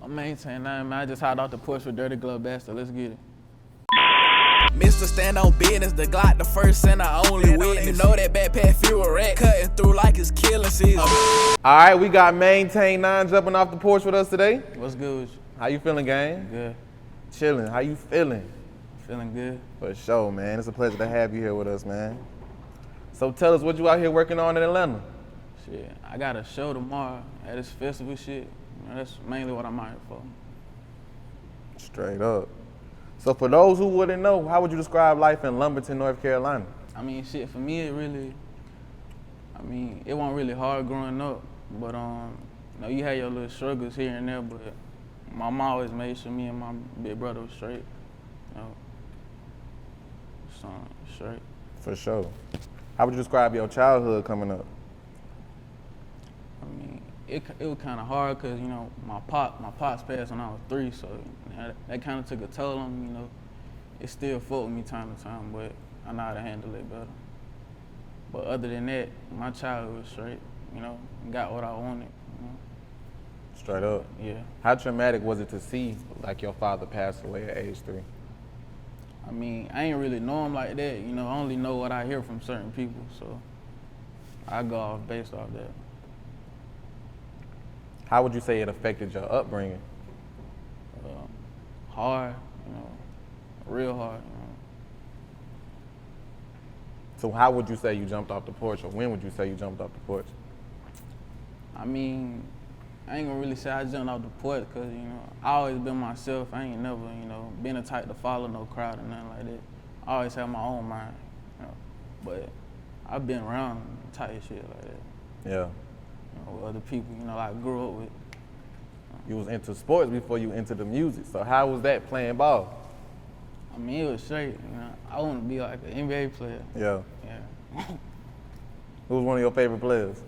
I'm MainTain9, man. I just hopped off the porch with Dirty Glove Bastard. Let's get it. Mr. Stand on Business, the Glock, the first and the only witness. You know that backpack fuel rat cutting through like it's killing season. All right, we got MainTain9 jumping off the porch with us today. What's good with you? How you feeling, gang? Good. Chilling. How you feeling? Feeling good. For sure, man. It's a pleasure to have you here with us, man. So tell us what you out here working on in Atlanta. Shit, I got a show tomorrow at this festival shit. You know, that's mainly what I'm out here for. Straight up. So for those who wouldn't know, how would you describe life in Lumberton, North Carolina? I mean, shit, for me, it wasn't really hard growing up, but you know, you had your little struggles here and there, but my mom always made sure me and my big brother was straight, you know, so straight. For sure. How would you describe your childhood coming up? I mean, it was kind of hard because, you know, my pops passed when I was 3, so that kind of took a toll on me, you know. It still fucked with me time to time, but I know how to handle it better. But other than that, my childhood was straight, you know, got what I wanted, you know. Straight up? Yeah. How traumatic was it to see, like, your father pass away at age 3? I mean, I ain't really know him like that, you know, I only know what I hear from certain people, so I go off based off that. How would you say it affected your upbringing? Hard, you know, real hard, you know. So how would you say you jumped off the porch, or when would you say you jumped off the porch? I mean, I ain't gonna really say I jumped off the porch because, you know, I always been myself. I ain't never, you know, been the type to follow no crowd or nothing like that. I always have my own mind, you know. But I've been around type shit like that. Yeah. You know, with other people, you know, I grew up with. You was into sports before you into the music, so how was that playing ball? I mean, it was straight, you know. I want to be like an NBA player. Yeah. Yeah. Who was one of your favorite players?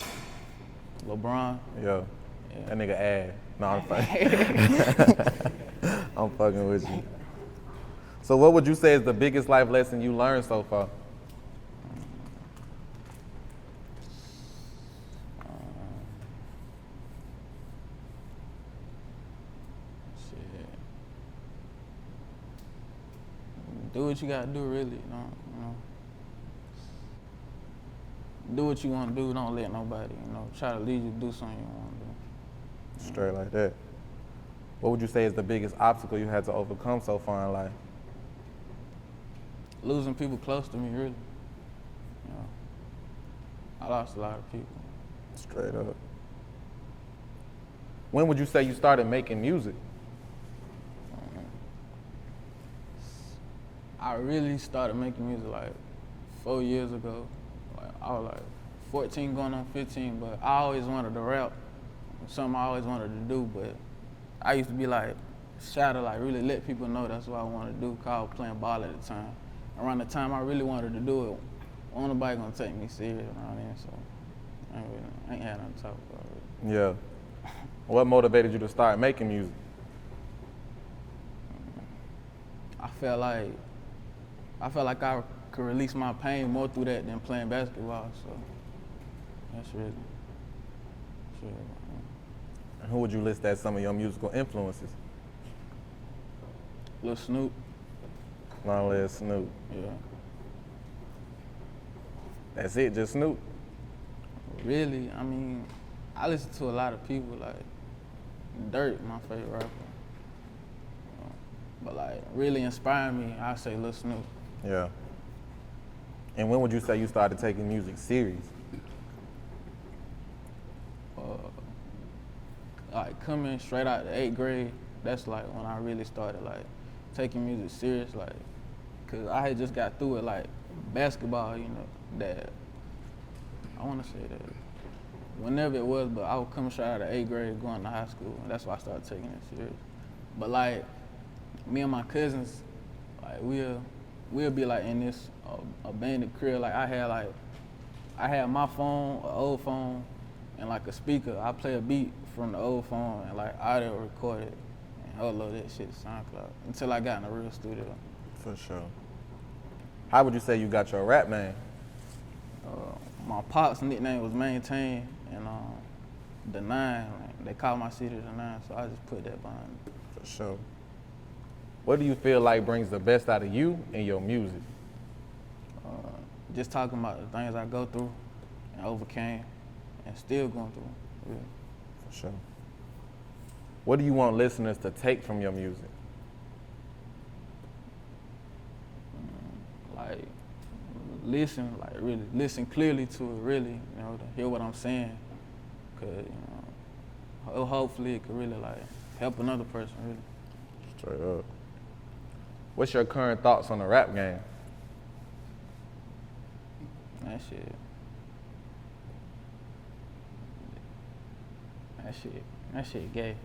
LeBron. Yeah. Yeah. That nigga ass. No, I'm fucking. I'm fucking with you. So what would you say is the biggest life lesson you learned so far? Do what you gotta do, really. You know. Do what you want to do. Don't let nobody, you know, try to lead you to do something you want to do. Straight like that. What would you say is the biggest obstacle you had to overcome so far in life? Losing people close to me, really. You know, I lost a lot of people. Straight up. When would you say you started making music? I really started making music like 4 years ago. Like, I was like 14 going on 15, but I always wanted to rap. Something I always wanted to do, but I used to be like shy to like really let people know that's what I wanted to do, cause I was playing ball at the time. Around the time I really wanted to do it, wasn't nobody gonna take me serious around then, so I ain't had nothing to talk about it. Yeah. What motivated you to start making music? I felt like I could release my pain more through that than playing basketball, so that's really. And who would you list as some of your musical influences? Lil Snoop. Long live Snoop. Yeah. That's it, just Snoop? Really, I mean, I listen to a lot of people, like Dirt, my favorite rapper. But like, really inspiring me, I say Lil Snoop. Yeah. And when would you say you started taking music serious? Like coming straight out the 8th grade, that's like when I really started like taking music serious, like, cause I had just got through it like basketball, you know, that, I wanna say that, whenever it was, but I was coming straight out of 8th grade going to high school, and that's why I started taking it serious. But like, me and my cousins, like we'll be like in this abandoned crib. Like I had my phone, an old phone, and like a speaker. I play a beat from the old phone and like audio record it and upload that shit to SoundCloud until I got in a real studio. For sure. How would you say you got your rap name? My pop's nickname was MainTain, and the 9, like, they call my city the 9, so I just put that behind me. For sure. What do you feel like brings the best out of you and your music? Just talking about the things I go through and overcame and still going through. Yeah. For sure. What do you want listeners to take from your music? Like, listen, like really listen clearly to it, really, you know, to hear what I'm saying. Cause, you know, hopefully it could really like help another person, really. Straight up. What's your current thoughts on the rap game? That shit gay.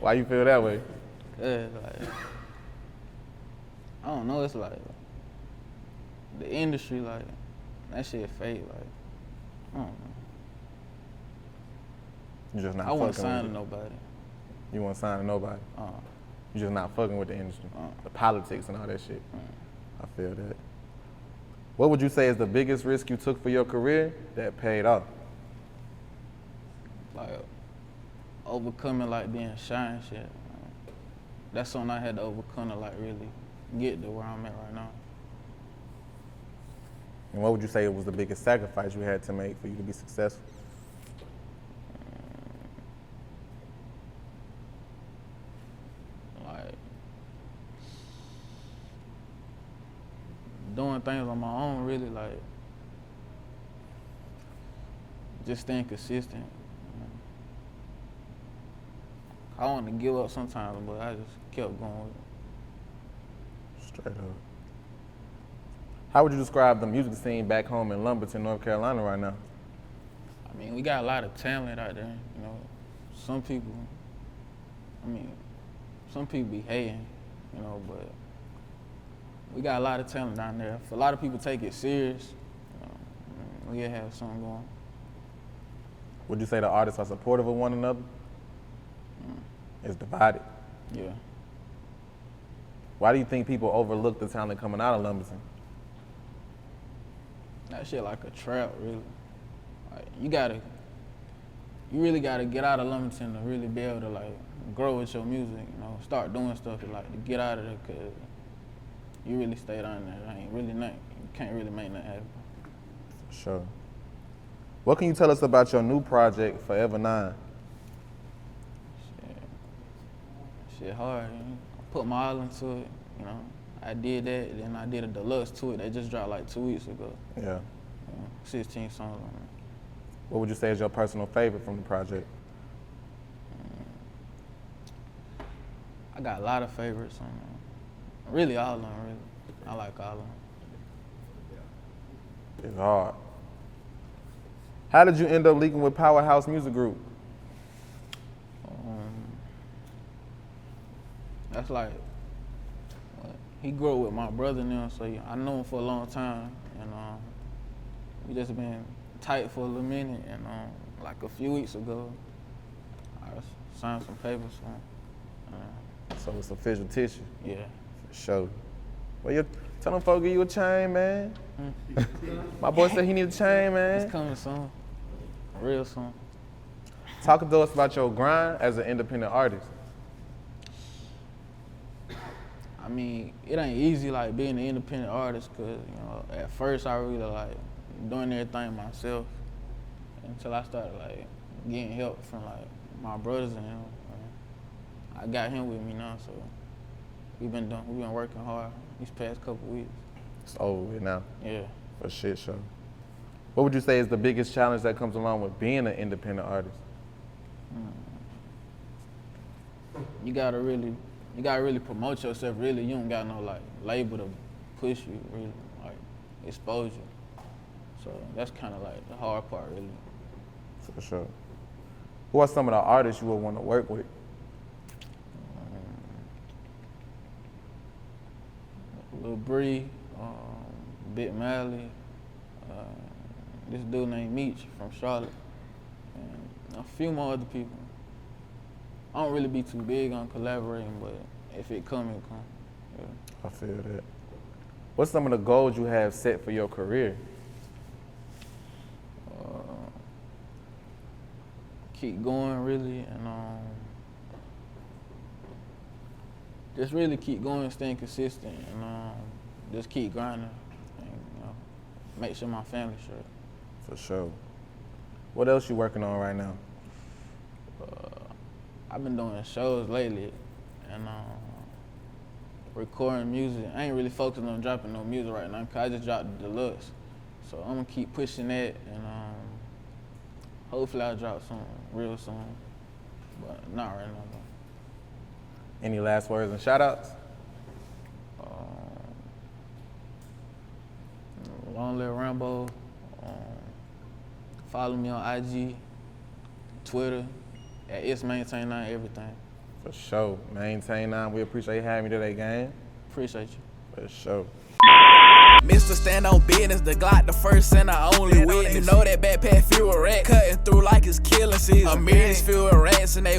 Why you feel that way? Cause like, I don't know, it's like, the industry, like, that shit fake, like, I don't know. You just not I fucking wasn't with signed to it. nobody. You won't sign to nobody. You just not fucking with the industry, the politics and all that shit. I feel that. What would you say is the biggest risk you took for your career that paid off? Like, overcoming, like, being shy and shit. That's something I had to overcome to, like, really get to where I'm at right now. And what would you say was the biggest sacrifice you had to make for you to be successful? Like, doing things on my own, really, like, just staying consistent. I wanted to give up sometimes, but I just kept going with it. Straight up. How would you describe the music scene back home in Lumberton, North Carolina right now? I mean, we got a lot of talent out there, you know. Some people be hating, you know, but we got a lot of talent down there. If a lot of people take it serious, you know, we'll have something going. Would you say the artists are supportive of one another? It's divided. Yeah. Why do you think people overlook the talent coming out of Lumberton? That shit like a trap, really. Like, you really gotta get out of Lumberton to really be able to like grow with your music, you know, start doing stuff to like to get out of there, cause you really stay down there. Ain't really nothing. You can't really make nothing happen. For sure. What can you tell us about your new project, Forever9? Shit hard. You know? I put my all into it, you know. I did that, then I did a deluxe to it that just dropped like 2 weeks ago. Yeah. You know, 16 songs on it. What would you say is your personal favorite from the project? I got a lot of favorites on there. Really all of them, really. I like all of them. It's hard. How did you end up leaking with Powerhouse Music Group? That's like, he grew up with my brother now, so I know him for a long time, and we just been tight for a little minute, and like a few weeks ago, I signed some papers for him. So it's official tissue? Yeah. For sure. Well, tell them folks give you a chain, man. My boy said he need a chain, man. It's coming soon, real soon. Talk to us about your grind as an independent artist. I mean, it ain't easy like being an independent artist, cause you know, at first I really like doing everything myself until I started like getting help from like my brothers and him. I got him with me now, so we've been working hard these past couple weeks. It's over with now. Yeah. For shit show. What would you say is the biggest challenge that comes along with being an independent artist? You gotta really promote yourself. Really, you don't got no like label to push you. Really, like expose you. So that's kind of like the hard part, really. For sure. Who are some of the artists you would want to work with? Lil Bree, Big Mally, this dude named Meech from Charlotte, and a few more other people. I don't really be too big on collaborating, but if it come, it come. Yeah. I feel that. What's some of the goals you have set for your career? keep going really, and just really keep going, staying consistent, and just keep grinding, and make sure my family's straight. For sure. What else you working on right now? I've been doing shows lately, and recording music. I ain't really focusing on dropping no music right now, cause I just dropped the deluxe. So I'm gonna keep pushing that, and hopefully I'll drop something real soon, but not right now though. Any last words and shout outs? Long Live Rambo. Follow me on IG, Twitter, at it's MainTain9, everything. For sure. MainTain9, we appreciate you having me today, gang. Appreciate you. For sure. Mr. Stand on Business, the Glock, the first and the only witness. You know that backpack fuel rat, cutting through like it's killing season. A millions filled with rats and they